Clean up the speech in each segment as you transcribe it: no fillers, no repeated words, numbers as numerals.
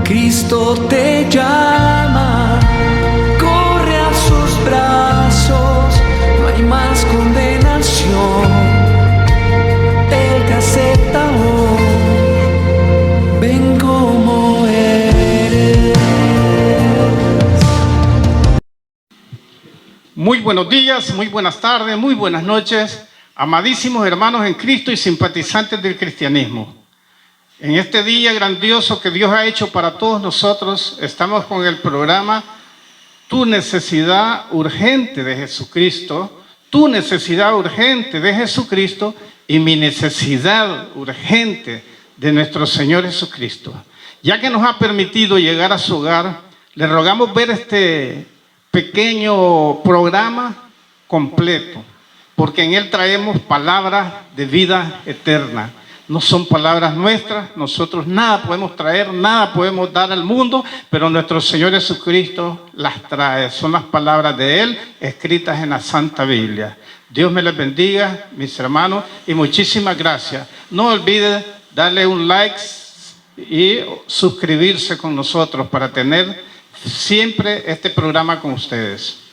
Cristo te llama, corre a sus brazos, no hay más condenación. Él te acepta hoy, ven como eres. Muy buenos días, muy buenas tardes, muy buenas noches, amadísimos hermanos en Cristo y simpatizantes del cristianismo. En este día grandioso que Dios ha hecho para todos nosotros, estamos con el programa Tu necesidad urgente de Jesucristo, tu necesidad urgente de Jesucristo y mi necesidad urgente de nuestro Señor Jesucristo. Ya que nos ha permitido llegar a su hogar, le rogamos ver este pequeño programa completo, porque en él traemos palabras de vida eterna. No son palabras nuestras, nosotros nada podemos traer, nada podemos dar al mundo, pero nuestro Señor Jesucristo las trae. Son las palabras de Él escritas en la Santa Biblia. Dios me les bendiga, mis hermanos, y muchísimas gracias. No olviden darle un like y suscribirse con nosotros para tener siempre este programa con ustedes.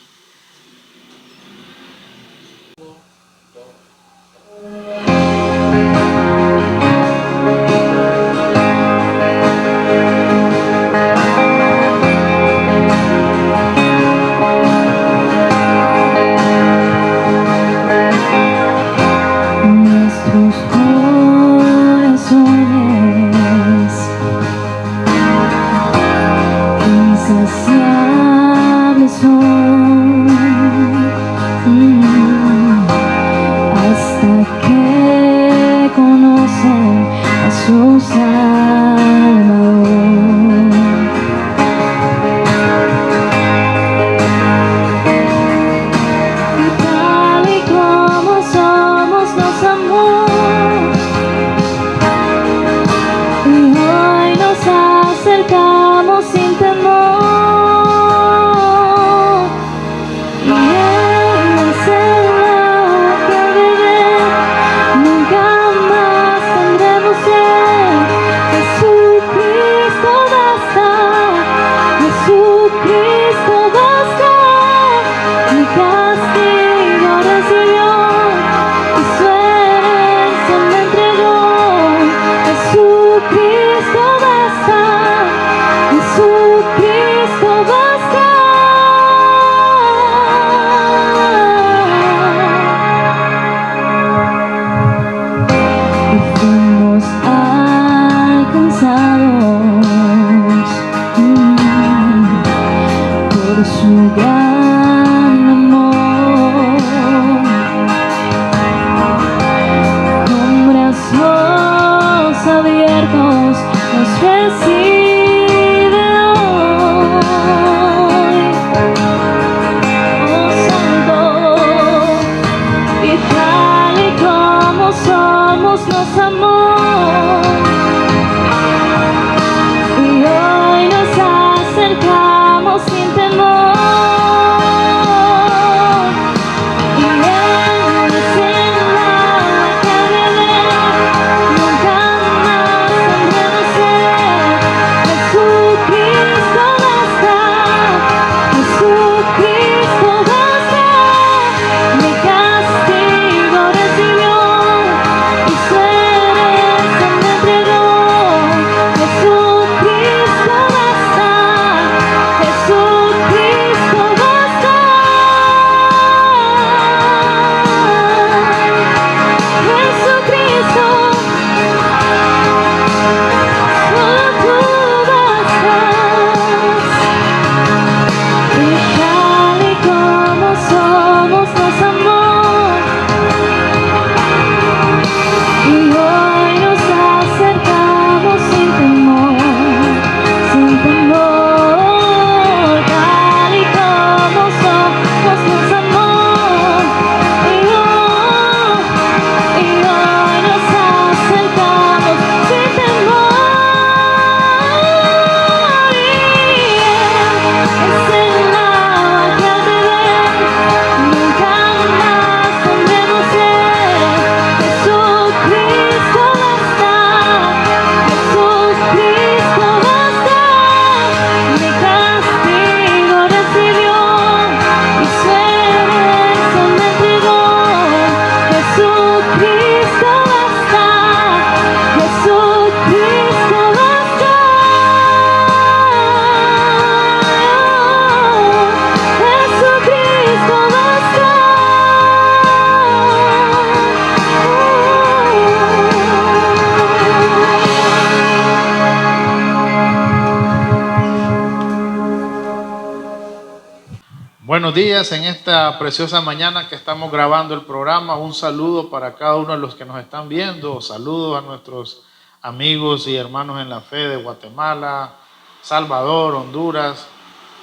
Buenos días en esta preciosa mañana que estamos grabando el programa. Un saludo para cada uno de los que nos están viendo. Saludos a nuestros amigos y hermanos en la fe de Guatemala, Salvador, Honduras,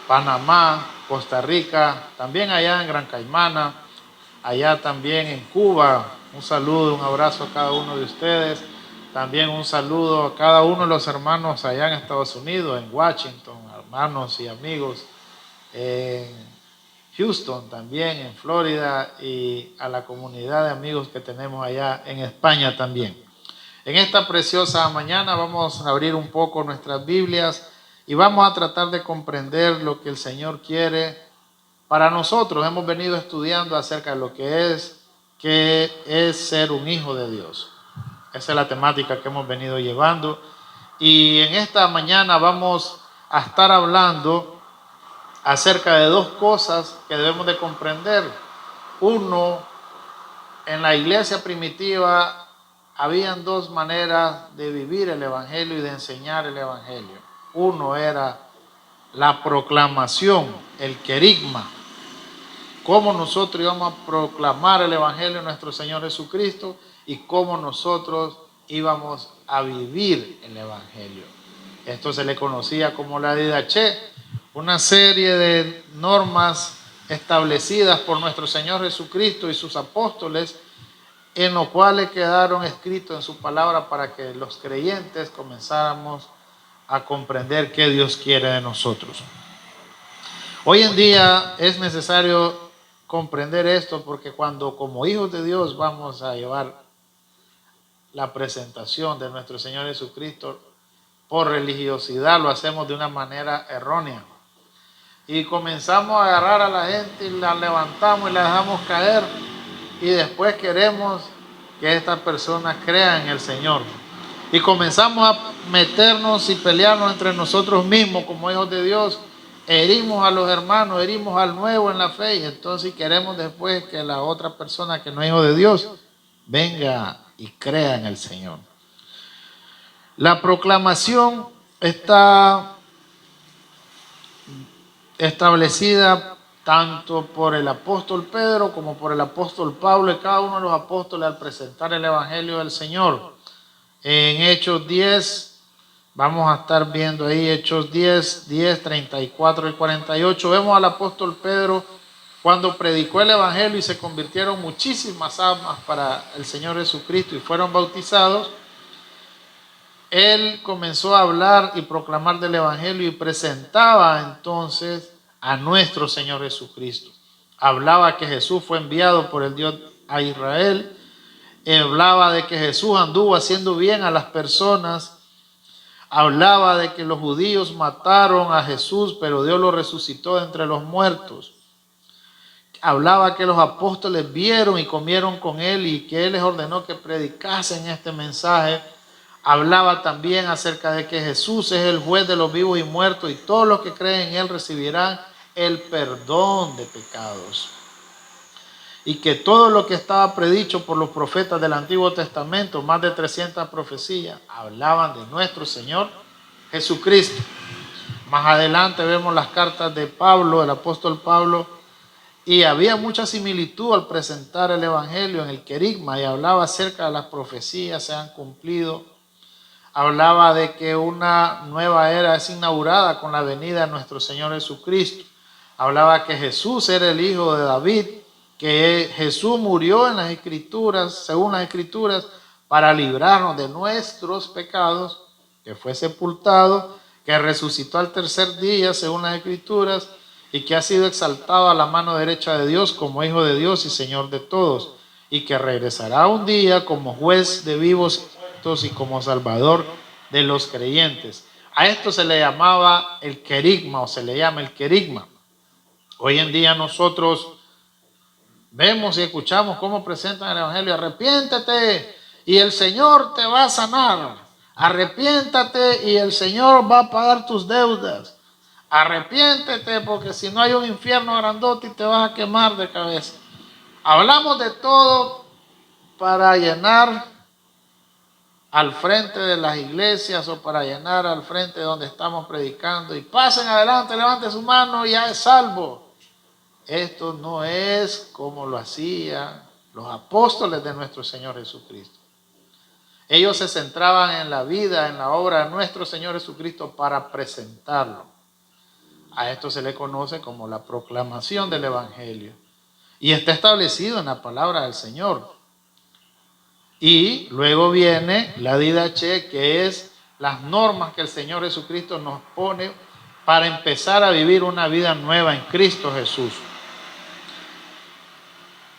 Panamá, Costa Rica, también allá en Gran Caimana, allá también en Cuba. Un saludo, un abrazo a cada uno de ustedes. También un saludo a cada uno de los hermanos allá en Estados Unidos, en Washington, hermanos y amigos en Houston, también en Florida, y a la comunidad de amigos que tenemos allá en España también. En esta preciosa mañana vamos a abrir un poco nuestras Biblias y vamos a tratar de comprender lo que el Señor quiere para nosotros. Hemos venido estudiando acerca de lo que es ser un hijo de Dios. Esa es la temática que hemos venido llevando. Y en esta mañana vamos a estar hablando acerca de dos cosas que debemos de comprender. Uno, en la iglesia primitiva habían dos maneras de vivir el evangelio y de enseñar el evangelio. Uno era la proclamación, el querigma, cómo nosotros íbamos a proclamar el evangelio de nuestro Señor Jesucristo y cómo nosotros íbamos a vivir el evangelio. Esto se le conocía como la didaché, una serie de normas establecidas por nuestro Señor Jesucristo y sus apóstoles, en los cuales quedaron escritos en su palabra para que los creyentes comenzáramos a comprender qué Dios quiere de nosotros. Hoy en día es necesario comprender esto, porque cuando como hijos de Dios vamos a llevar la presentación de nuestro Señor Jesucristo, por religiosidad lo hacemos de una manera errónea. Y comenzamos a agarrar a la gente y la levantamos y la dejamos caer. Y después queremos que estas personas crean en el Señor. Y comenzamos a meternos y pelearnos entre nosotros mismos como hijos de Dios. Herimos a los hermanos, herimos al nuevo en la fe. Y entonces queremos después que la otra persona que no es hijo de Dios venga y crea en el Señor. La proclamación está establecida tanto por el apóstol Pedro como por el apóstol Pablo y cada uno de los apóstoles al presentar el evangelio del Señor. En Hechos 10, vamos a estar viendo ahí Hechos 10, 34 y 48. Vemos al apóstol Pedro cuando predicó el evangelio y se convirtieron muchísimas almas para el Señor Jesucristo y fueron bautizados. Él comenzó a hablar y proclamar del evangelio y presentaba entonces a nuestro Señor Jesucristo. Hablaba que Jesús fue enviado por el Dios a Israel. Hablaba de que Jesús anduvo haciendo bien a las personas. Hablaba de que los judíos mataron a Jesús, pero Dios lo resucitó de entre los muertos. Hablaba que los apóstoles vieron y comieron con él y que él les ordenó que predicasen este mensaje. Hablaba también acerca de que Jesús es el juez de los vivos y muertos y todos los que creen en él recibirán el perdón de pecados. Y que todo lo que estaba predicho por los profetas del Antiguo Testamento, más de 300 profecías, hablaban de nuestro Señor Jesucristo. Más adelante vemos las cartas de Pablo, el apóstol Pablo, y había mucha similitud al presentar el evangelio en el querigma y hablaba acerca de las profecías se han cumplido. Hablaba de que una nueva era es inaugurada con la venida de nuestro Señor Jesucristo. Hablaba que Jesús era el hijo de David, que Jesús murió en las Escrituras, según las Escrituras, para librarnos de nuestros pecados, que fue sepultado, que resucitó al tercer día, según las Escrituras, y que ha sido exaltado a la mano derecha de Dios como Hijo de Dios y Señor de todos, y que regresará un día como juez de vivos y como Salvador de los creyentes. A esto se le llamaba el querigma, o se le llama el querigma. Hoy en día nosotros vemos y escuchamos cómo presentan el evangelio. Arrepiéntete y el Señor te va a sanar. Arrepiéntate y el Señor va a pagar tus deudas. Arrepiéntete porque si no hay un infierno grandote y te vas a quemar de cabeza. Hablamos de todo para llenar al frente de las iglesias o para llenar al frente donde estamos predicando y pasen adelante, levante su mano y ya es salvo. esto no es como lo hacían los apóstoles de nuestro Señor Jesucristo. Ellos se centraban en la vida, en la obra de nuestro Señor Jesucristo para presentarlo. A esto se le conoce como la proclamación del Evangelio. Y está establecido en la palabra del Señor. Y luego viene la didache, que es las normas que el Señor Jesucristo nos pone para empezar a vivir una vida nueva en Cristo Jesús.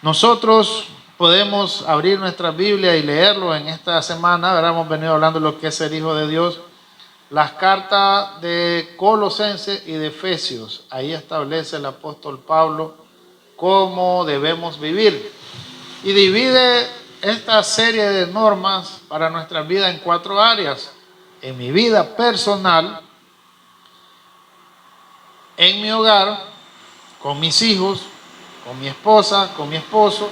Nosotros podemos abrir nuestra Biblia y leerlo en esta semana, ¿verdad? Hemos venido hablando de lo que es ser hijo de Dios. Las cartas de Colosenses y de Efesios, ahí establece el apóstol Pablo cómo debemos vivir. Y divide esta serie de normas para nuestra vida en 4 áreas. En mi vida personal, en mi hogar, con mis hijos, con mi esposa, con mi esposo,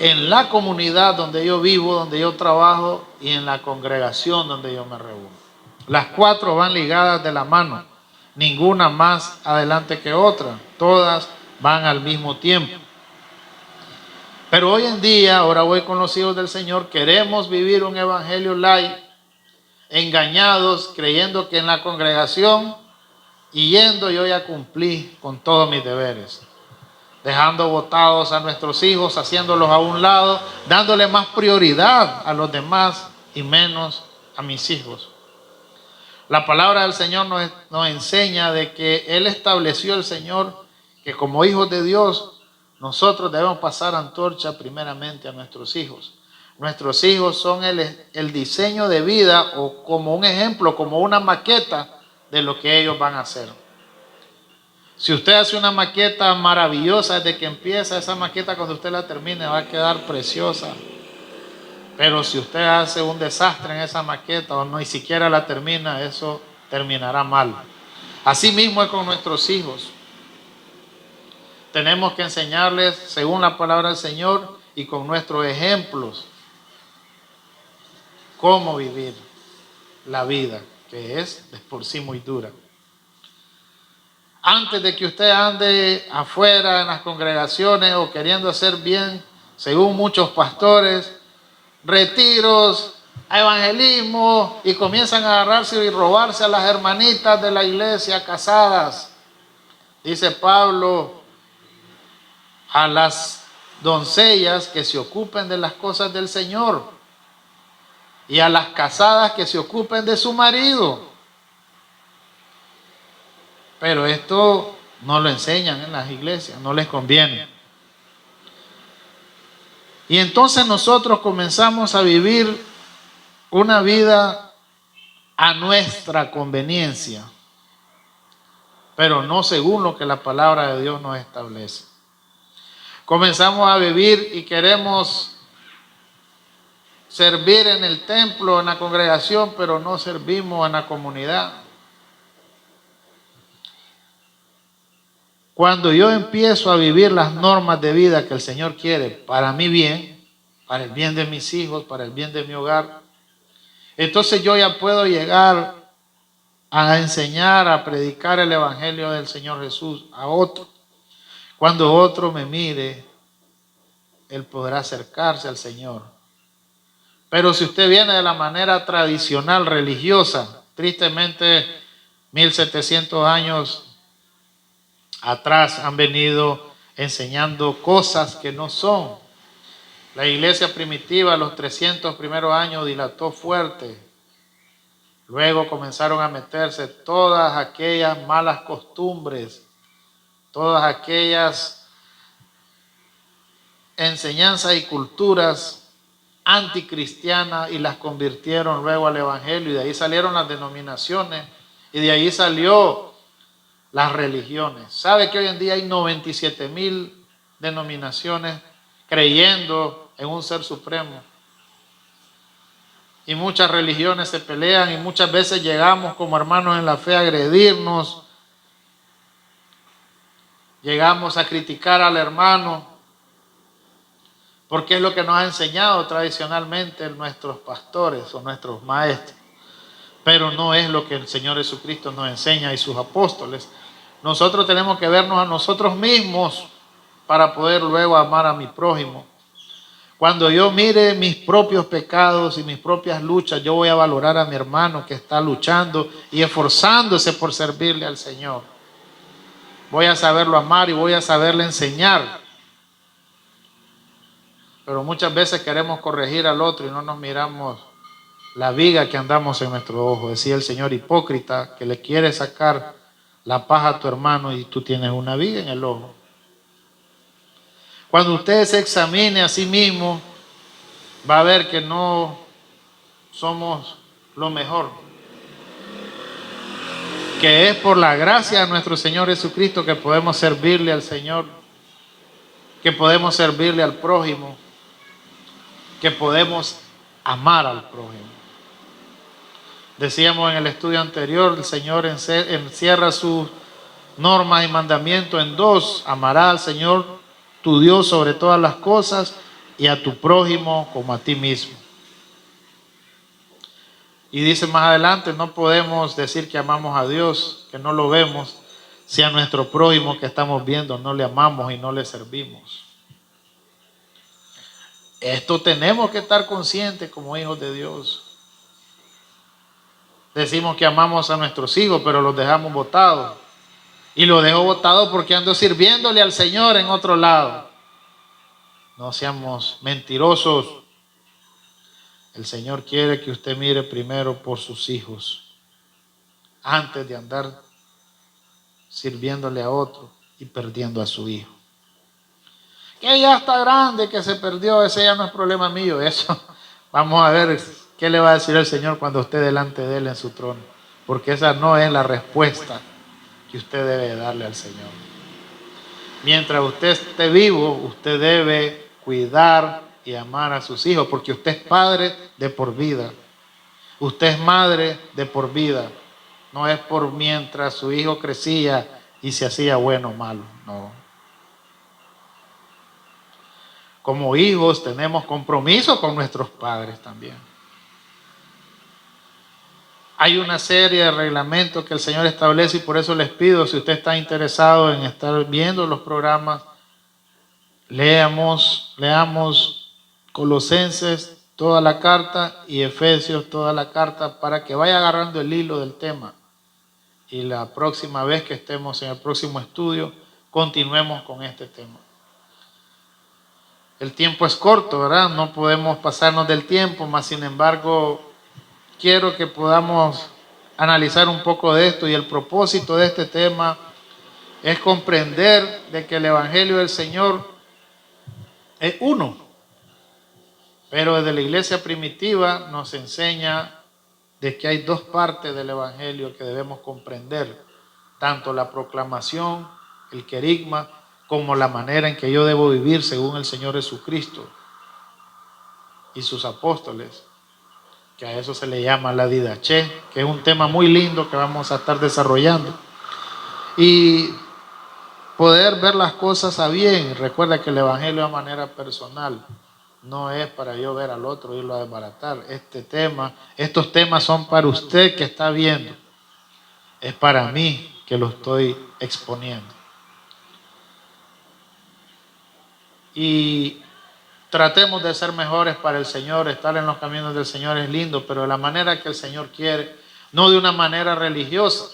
en la comunidad donde yo vivo, donde yo trabajo y en la congregación donde yo me reúno. Las 4 van ligadas de la mano, ninguna más adelante que otra, todas van al mismo tiempo. Pero hoy en día, ahora voy con los hijos del Señor, queremos vivir un evangelio light, engañados, creyendo que en la congregación y yendo yo ya cumplí con todos mis deberes, dejando botados a nuestros hijos, haciéndolos a un lado, dándole más prioridad a los demás y menos a mis hijos. La palabra del Señor nos enseña de que Él estableció, el Señor, que como hijos de Dios nosotros debemos pasar antorcha primeramente a nuestros hijos. Nuestros hijos son el diseño de vida, o como un ejemplo, como una maqueta de lo que ellos van a hacer. Si usted hace una maqueta maravillosa desde que empieza, esa maqueta cuando usted la termine va a quedar preciosa. Pero si usted hace un desastre en esa maqueta o no ni siquiera la termina, eso terminará mal. Así mismo es con nuestros hijos. Tenemos que enseñarles según la palabra del Señor y con nuestros ejemplos cómo vivir la vida, que es de por sí muy dura. Antes de que usted ande afuera en las congregaciones o queriendo hacer bien, según muchos pastores, retiros, evangelismo, y comienzan a agarrarse y robarse a las hermanitas de la iglesia casadas. Dice Pablo, a las doncellas que se ocupen de las cosas del Señor y a las casadas que se ocupen de su marido. Pero esto no lo enseñan en las iglesias, no les conviene. Y entonces nosotros comenzamos a vivir una vida a nuestra conveniencia, pero no según lo que la palabra de Dios nos establece. Comenzamos a vivir y queremos servir en el templo, en la congregación, pero no servimos en la comunidad. Cuando yo empiezo a vivir las normas de vida que el Señor quiere para mi bien, para el bien de mis hijos, para el bien de mi hogar, entonces yo ya puedo llegar a enseñar, a predicar el evangelio del Señor Jesús a otro. Cuando otro me mire, él podrá acercarse al Señor. Pero si usted viene de la manera tradicional religiosa, tristemente 1700 años atrás han venido enseñando cosas que no son. La iglesia primitiva, los 300 primeros años, dilató fuerte. Luego comenzaron a meterse todas aquellas malas costumbres, todas aquellas enseñanzas y culturas anticristianas, y las convirtieron luego al evangelio, y de ahí salieron las denominaciones y de ahí salió las religiones. ¿Sabe que hoy en día hay 97,000 denominaciones creyendo en un ser supremo? Y muchas religiones se pelean, y muchas veces llegamos como hermanos en la fe a agredirnos. Llegamos a criticar al hermano, porque es lo que nos han enseñado tradicionalmente nuestros pastores o nuestros maestros. Pero no es lo que el Señor Jesucristo nos enseña y sus apóstoles. Nosotros tenemos que vernos a nosotros mismos para poder luego amar a mi prójimo. Cuando yo mire mis propios pecados y mis propias luchas, yo voy a valorar a mi hermano que está luchando y esforzándose por servirle al Señor. Voy a saberlo amar y voy a saberle enseñar. Pero muchas veces queremos corregir al otro y no nos miramos la viga que andamos en nuestro ojo. Decía el Señor, hipócrita, que le quiere sacar la paja a tu hermano y tú tienes una viga en el ojo. Cuando usted se examine a sí mismo, va a ver que no somos lo mejor. Que es por la gracia de nuestro Señor Jesucristo que podemos servirle al Señor, que podemos servirle al prójimo, que podemos amar al prójimo. Decíamos en el estudio anterior, el Señor encierra sus normas y mandamientos en dos: amarás al Señor tu Dios sobre todas las cosas y a tu prójimo como a ti mismo. Y dice más adelante, no podemos decir que amamos a Dios, que no lo vemos, si a nuestro prójimo que estamos viendo no le amamos y no le servimos. Esto tenemos que estar conscientes como hijos de Dios. Decimos que amamos a nuestros hijos, pero los dejamos botados. Y los dejo botados porque ando sirviéndole al Señor en otro lado. No seamos mentirosos. El Señor quiere que usted mire primero por sus hijos, antes de andar sirviéndole a otro y perdiendo a su hijo. Que ya está grande, que se perdió, ese ya no es problema mío. Eso, vamos a ver qué le va a decir el Señor cuando esté delante de Él en su trono. Porque esa no es la respuesta que usted debe darle al Señor. Mientras usted esté vivo, usted debe cuidar y amar a sus hijos, porque usted es padre de por vida. Usted es madre de por vida. No es por mientras su hijo crecía y se hacía bueno o malo. No. Como hijos tenemos compromiso con nuestros padres también. Hay una serie de reglamentos que el Señor establece y por eso les pido, si usted está interesado en estar viendo los programas, leamos Colosenses toda la carta y Efesios toda la carta para que vaya agarrando el hilo del tema. Y la próxima vez que estemos en el próximo estudio, continuemos con este tema. El tiempo es corto, ¿verdad? No podemos pasarnos del tiempo, mas sin embargo, quiero que podamos analizar un poco de esto, y el propósito de este tema es comprender de que el Evangelio del Señor es uno, pero desde la iglesia primitiva nos enseña de que hay dos partes del Evangelio que debemos comprender, tanto la proclamación, el querigma, como la manera en que yo debo vivir según el Señor Jesucristo y sus apóstoles, que a eso se le llama la didaché, que es un tema muy lindo que vamos a estar desarrollando. Y poder ver las cosas a bien. Recuerda que el Evangelio de manera personal no es para yo ver al otro, irlo a desbaratar. Estos temas son para usted que está viendo. Es para mí que lo estoy exponiendo. Y tratemos de ser mejores para el Señor. Estar en los caminos del Señor es lindo, pero de la manera que el Señor quiere, no de una manera religiosa.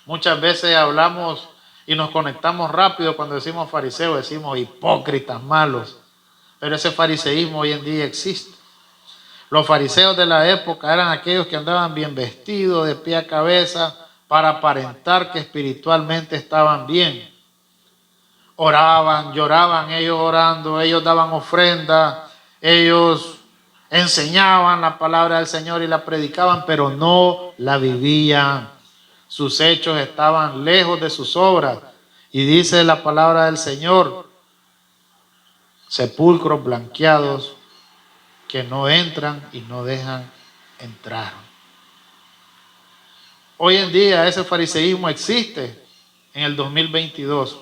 Muchas veces hablamos y nos conectamos rápido cuando decimos fariseos, decimos hipócritas, malos. Pero ese fariseísmo hoy en día existe. Los fariseos de la época eran aquellos que andaban bien vestidos, de pie a cabeza, para aparentar que espiritualmente estaban bien. Oraban, lloraban, ellos orando, ellos daban ofrenda, ellos enseñaban la palabra del Señor y la predicaban, pero no la vivían. Sus hechos estaban lejos de sus obras. Y dice la palabra del Señor, sepulcros blanqueados que no entran y no dejan entrar. Hoy en día ese fariseísmo existe en el 2022.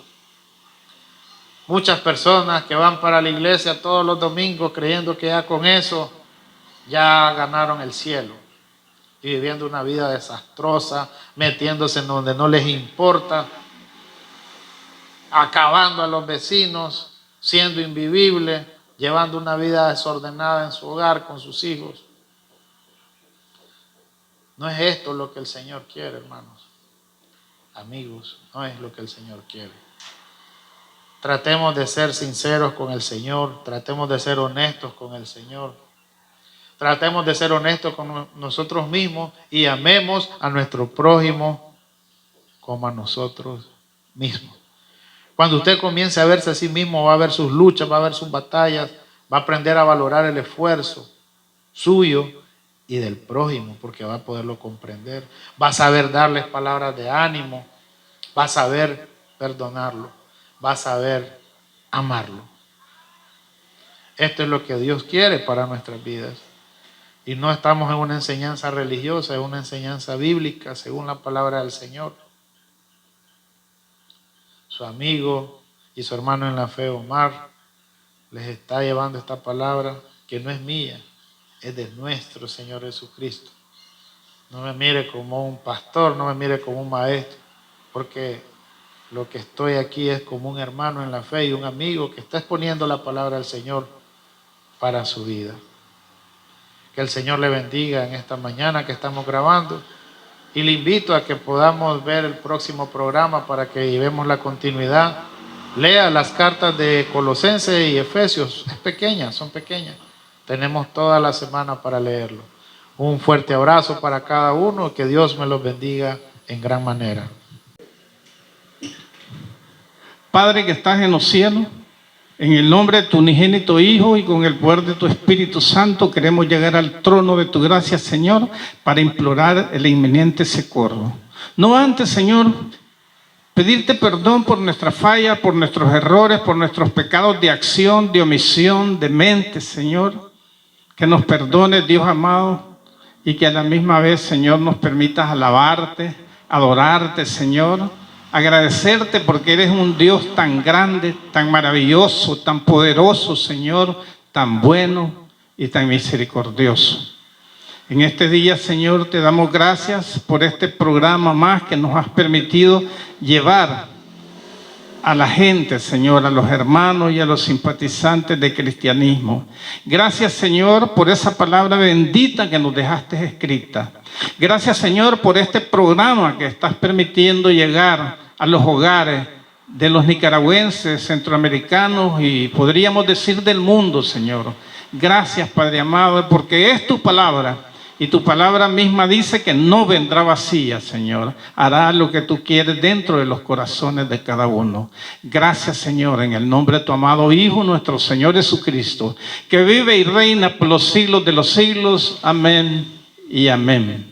Muchas personas que van para la iglesia todos los domingos creyendo que ya con eso ya ganaron el cielo. y viviendo una vida desastrosa, metiéndose en donde no les importa, acabando a los vecinos, siendo invivible, llevando una vida desordenada en su hogar con sus hijos. No es esto lo que el Señor quiere, hermanos. Amigos, no es lo que el Señor quiere. Tratemos de ser sinceros con el Señor, tratemos de ser honestos con el Señor. Tratemos de ser honestos con nosotros mismos y amemos a nuestro prójimo como a nosotros mismos. Cuando usted comience a verse a sí mismo, va a ver sus luchas, va a ver sus batallas, va a aprender a valorar el esfuerzo suyo y del prójimo, porque va a poderlo comprender. Va a saber darles palabras de ánimo, va a saber perdonarlo, va a saber amarlo. Esto es lo que Dios quiere para nuestras vidas. Y no estamos en una enseñanza religiosa, es una enseñanza bíblica según la palabra del Señor. Su amigo y su hermano en la fe, Omar, les está llevando esta palabra que no es mía, es de nuestro Señor Jesucristo. No me mire como un pastor, no me mire como un maestro, porque lo que estoy aquí es como un hermano en la fe y un amigo que está exponiendo la palabra del Señor para su vida. Que el Señor le bendiga en esta mañana que estamos grabando y le invito a que podamos ver el próximo programa para que llevemos la continuidad. Lea las cartas de Colosenses y Efesios, es pequeña, son pequeñas. Tenemos toda la semana para leerlo. Un fuerte abrazo para cada uno, que Dios me los bendiga en gran manera. Padre que estás en los cielos, en el nombre de tu unigénito Hijo y con el poder de tu Espíritu Santo, queremos llegar al trono de tu gracia, Señor, para implorar el inminente socorro. No antes, Señor, pedirte perdón por nuestra falla, por nuestros errores, por nuestros pecados de acción, de omisión, de mente, Señor. Que nos perdones, Dios amado, y que a la misma vez, Señor, nos permitas alabarte, adorarte, Señor, agradecerte porque eres un Dios tan grande, tan maravilloso, tan poderoso, Señor, tan bueno y tan misericordioso. En este día, Señor, te damos gracias por este programa más que nos has permitido llevar a la gente, Señor, a los hermanos y a los simpatizantes del cristianismo. Gracias, Señor, por esa palabra bendita que nos dejaste escrita. Gracias, Señor, por este programa que estás permitiendo llegar a los hogares de los nicaragüenses, centroamericanos y podríamos decir del mundo, Señor. Gracias, Padre amado, porque es tu palabra. Y tu palabra misma dice que no vendrá vacía, Señor. Hará lo que tú quieres dentro de los corazones de cada uno. Gracias, Señor, en el nombre de tu amado Hijo, nuestro Señor Jesucristo, que vive y reina por los siglos de los siglos. Amén y amén.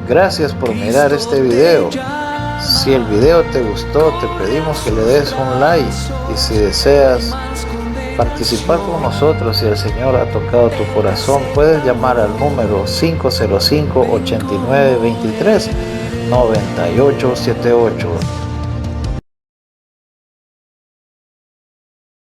Gracias por mirar este video. Si el video te gustó, te pedimos que le des un like. Y si deseas participar con nosotros, si el Señor ha tocado tu corazón, puedes llamar al número 505-8923-9878.